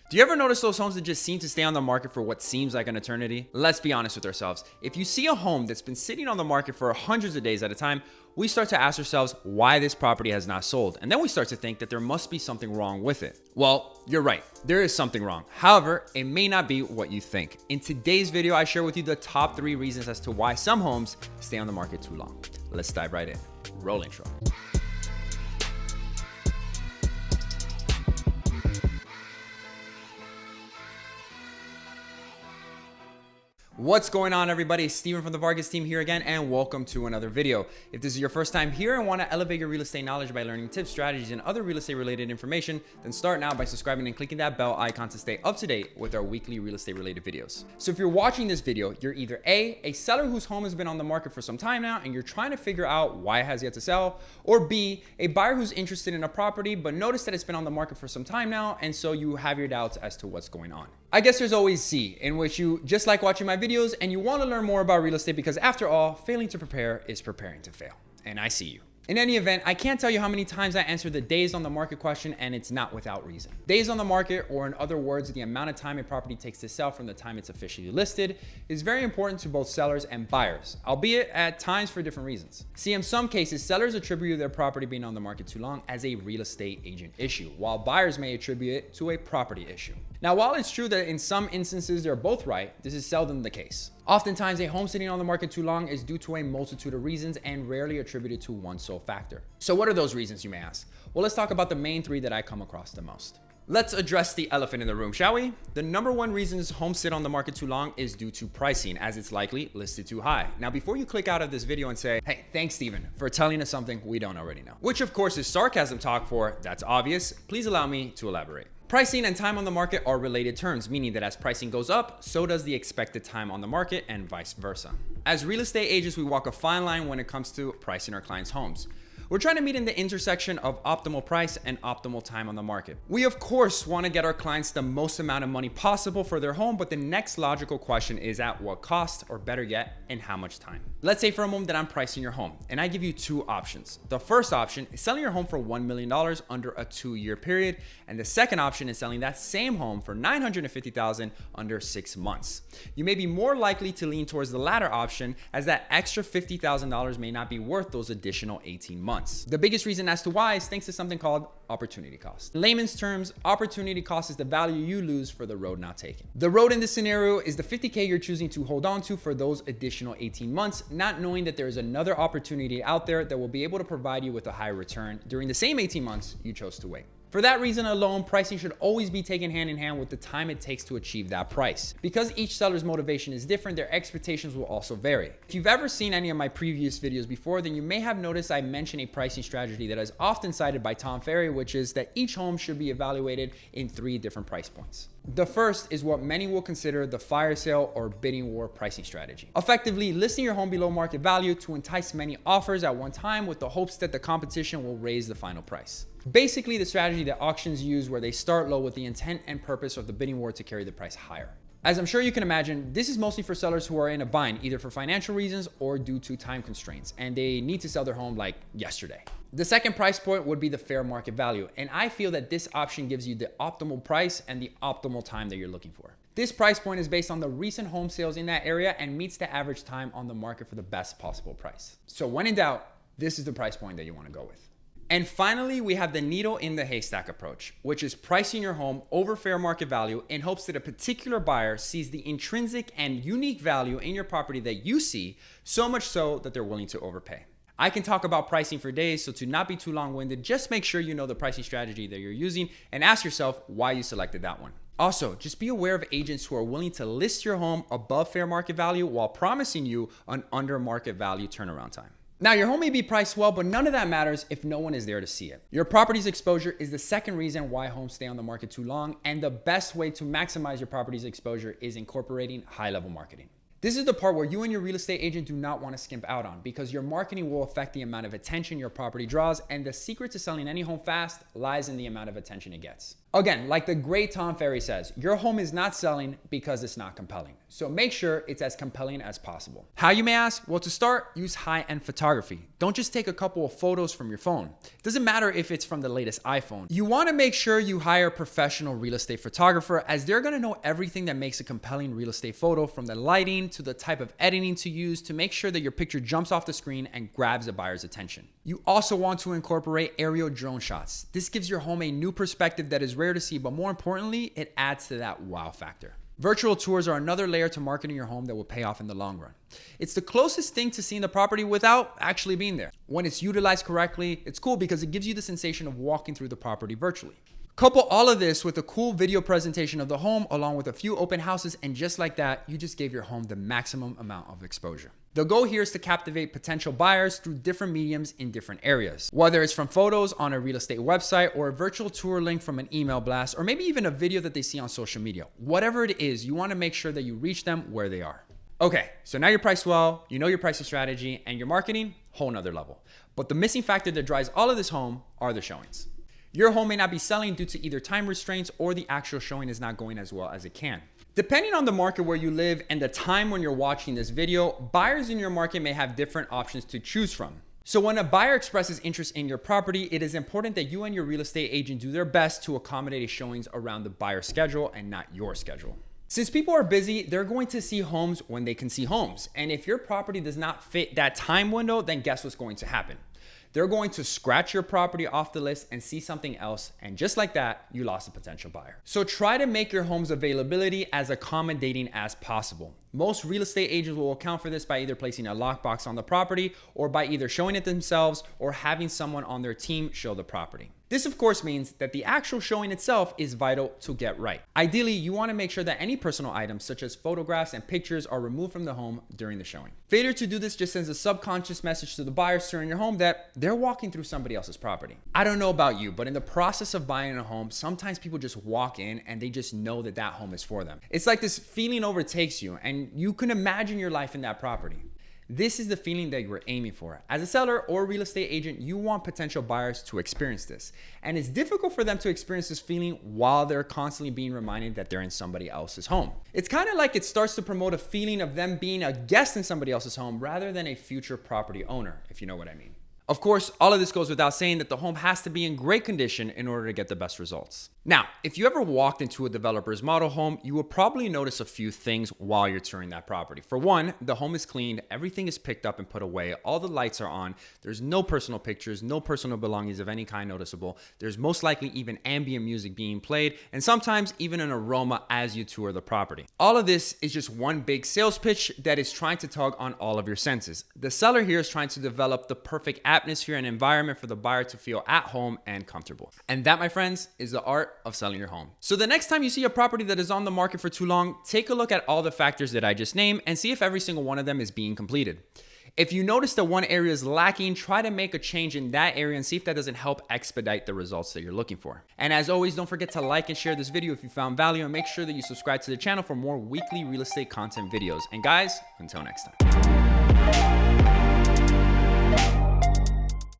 Do you ever notice those homes that just seem to stay on the market for what seems like an eternity? Let's be honest with ourselves. If you see a home that's been sitting on the market for hundreds of days at a time, we start to ask ourselves why this property has not sold. And then we start to think that there must be something wrong with it. Well, you're right. There is something wrong. However, it may not be what you think. In today's video, I share with you the top 3 reasons as to why some homes stay on the market too long. Let's dive right in. Roll intro. What's going on, everybody? Steven from the Vargas team here again, and welcome to another video. If this is your first time here and want to elevate your real estate knowledge by learning tips, strategies, and other real estate related information, then start now by subscribing and clicking that bell icon to stay up to date with our weekly real estate related videos. So if you're watching this video, you're either a seller whose home has been on the market for some time now and you're trying to figure out why it has yet to sell, or B, a buyer who's interested in a property but noticed that it's been on the market for some time now, and so you have your doubts as to what's going on. I guess there's always C, in which you just like watching my videos and you want to learn more about real estate because after all, failing to prepare is preparing to fail. And I see you. In any event, I can't tell you how many times I answer the days on the market question, and it's not without reason. Days on the market, or in other words, the amount of time a property takes to sell from the time it's officially listed, is very important to both sellers and buyers, albeit at times for different reasons. See, in some cases, sellers attribute their property being on the market too long as a real estate agent issue, while buyers may attribute it to a property issue. Now, while it's true that in some instances they're both right, this is seldom the case. Oftentimes, a home sitting on the market too long is due to a multitude of reasons and rarely attributed to one sole factor. So what are those reasons, you may ask? Well, let's talk about the main 3 that I come across the most. Let's address the elephant in the room, shall we? The number 1 reason homes sit on the market too long is due to pricing, as it's likely listed too high. Now, before you click out of this video and say, hey, thanks, Steven, for telling us something we don't already know, which of course is sarcasm talk for that's obvious, please allow me to elaborate. Pricing and time on the market are related terms, meaning that as pricing goes up, so does the expected time on the market and vice versa. As real estate agents, we walk a fine line when it comes to pricing our clients' homes. We're trying to meet in the intersection of optimal price and optimal time on the market. We of course want to get our clients the most amount of money possible for their home, but the next logical question is at what cost, or better yet, in how much time. Let's say for a moment that I'm pricing your home and I give you 2 options. The first option is selling your home for $1 million under a 2-year period, and the second option is selling that same home for $950,000 under 6 months. You may be more likely to lean towards the latter option, as that extra $50,000 may not be worth those additional 18 months. The biggest reason as to why is thanks to something called opportunity cost. In layman's terms, opportunity cost is the value you lose for the road not taken. The road in this scenario is the $50K you're choosing to hold on to for those additional 18 months, not knowing that there is another opportunity out there that will be able to provide you with a higher return during the same 18 months you chose to wait. For that reason alone, pricing should always be taken hand in hand with the time it takes to achieve that price. Because each seller's motivation is different, their expectations will also vary. If you've ever seen any of my previous videos before, then you may have noticed I mention a pricing strategy that is often cited by Tom Ferry, which is that each home should be evaluated in 3 different price points. The first is what many will consider the fire sale or bidding war pricing strategy. Effectively, listing your home below market value to entice many offers at one time with the hopes that the competition will raise the final price. Basically, the strategy that auctions use where they start low with the intent and purpose of the bidding war to carry the price higher. As I'm sure you can imagine, this is mostly for sellers who are in a bind, either for financial reasons or due to time constraints, and they need to sell their home like yesterday. The second price point would be the fair market value, and I feel that this option gives you the optimal price and the optimal time that you're looking for. This price point is based on the recent home sales in that area and meets the average time on the market for the best possible price. So when in doubt, this is the price point that you want to go with. And finally, we have the needle in the haystack approach, which is pricing your home over fair market value in hopes that a particular buyer sees the intrinsic and unique value in your property that you see, so much so that they're willing to overpay. I can talk about pricing for days, so to not be too long-winded, just make sure you know the pricing strategy that you're using and ask yourself why you selected that one. Also, just be aware of agents who are willing to list your home above fair market value while promising you an under market value turnaround time. Now, your home may be priced well, but none of that matters if no one is there to see it. Your property's exposure is the second reason why homes stay on the market too long, and the best way to maximize your property's exposure is incorporating high-level marketing. This is the part where you and your real estate agent do not want to skimp out on, because your marketing will affect the amount of attention your property draws, and the secret to selling any home fast lies in the amount of attention it gets. Again, like the great Tom Ferry says, your home is not selling because it's not compelling. So make sure it's as compelling as possible. How, you may ask? Well, to start, use high-end photography. Don't just take a couple of photos from your phone. It doesn't matter if it's from the latest iPhone. You want to make sure you hire a professional real estate photographer, as they're going to know everything that makes a compelling real estate photo, from the lighting to the type of editing to use to make sure that your picture jumps off the screen and grabs a buyer's attention. You also want to incorporate aerial drone shots. This gives your home a new perspective that is rare to see, but more importantly, it adds to that wow factor. Virtual tours are another layer to marketing your home that will pay off in the long run. It's the closest thing to seeing the property without actually being there. When it's utilized correctly, it's cool because it gives you the sensation of walking through the property virtually. Couple all of this with a cool video presentation of the home along with a few open houses, and just like that, you just gave your home the maximum amount of exposure. The goal here is to captivate potential buyers through different mediums in different areas. Whether it's from photos on a real estate website or a virtual tour link from an email blast, or maybe even a video that they see on social media. Whatever it is, you want to make sure that you reach them where they are. Okay, so now you're priced well, you know your pricing strategy, and your marketing, whole nother level. But the missing factor that drives all of this home are the showings. Your home may not be selling due to either time restraints or the actual showing is not going as well as it can. Depending on the market where you live and the time when you're watching this video, buyers in your market may have different options to choose from. So when a buyer expresses interest in your property, it is important that you and your real estate agent do their best to accommodate showings around the buyer's schedule and not your schedule. Since people are busy, they're going to see homes when they can see homes. And if your property does not fit that time window, then guess what's going to happen? They're going to scratch your property off the list and see something else. And just like that, you lost a potential buyer. So try to make your home's availability as accommodating as possible. Most real estate agents will account for this by either placing a lockbox on the property or by either showing it themselves or having someone on their team show the property. This of course means that the actual showing itself is vital to get right. Ideally, you want to make sure that any personal items such as photographs and pictures are removed from the home during the showing. Failure to do this just sends a subconscious message to the buyers during your home that they're walking through somebody else's property. I don't know about you, but in the process of buying a home, sometimes people just walk in and they just know that that home is for them. It's like this feeling overtakes you and you can imagine your life in that property. This is the feeling that you were aiming for. As a seller or real estate agent, you want potential buyers to experience this. And it's difficult for them to experience this feeling while they're constantly being reminded that they're in somebody else's home. It's kind of like it starts to promote a feeling of them being a guest in somebody else's home rather than a future property owner, if you know what I mean. Of course, all of this goes without saying that the home has to be in great condition in order to get the best results. Now, if you ever walked into a developer's model home, you will probably notice a few things while you're touring that property. For one, the home is cleaned, everything is picked up and put away, all the lights are on, there's no personal pictures, no personal belongings of any kind noticeable, there's most likely even ambient music being played, and sometimes even an aroma as you tour the property. All of this is just one big sales pitch that is trying to tug on all of your senses. The seller here is trying to develop the perfect atmosphere and environment for the buyer to feel at home and comfortable. And that, my friends, is the art of selling your home. So the next time you see a property that is on the market for too long, take a look at all the factors that I just named and see if every single one of them is being completed. If you notice that one area is lacking, try to make a change in that area and see if that doesn't help expedite the results that you're looking for. And as always, don't forget to like and share this video if you found value, and make sure that you subscribe to the channel for more weekly real estate content videos. And guys, until next time.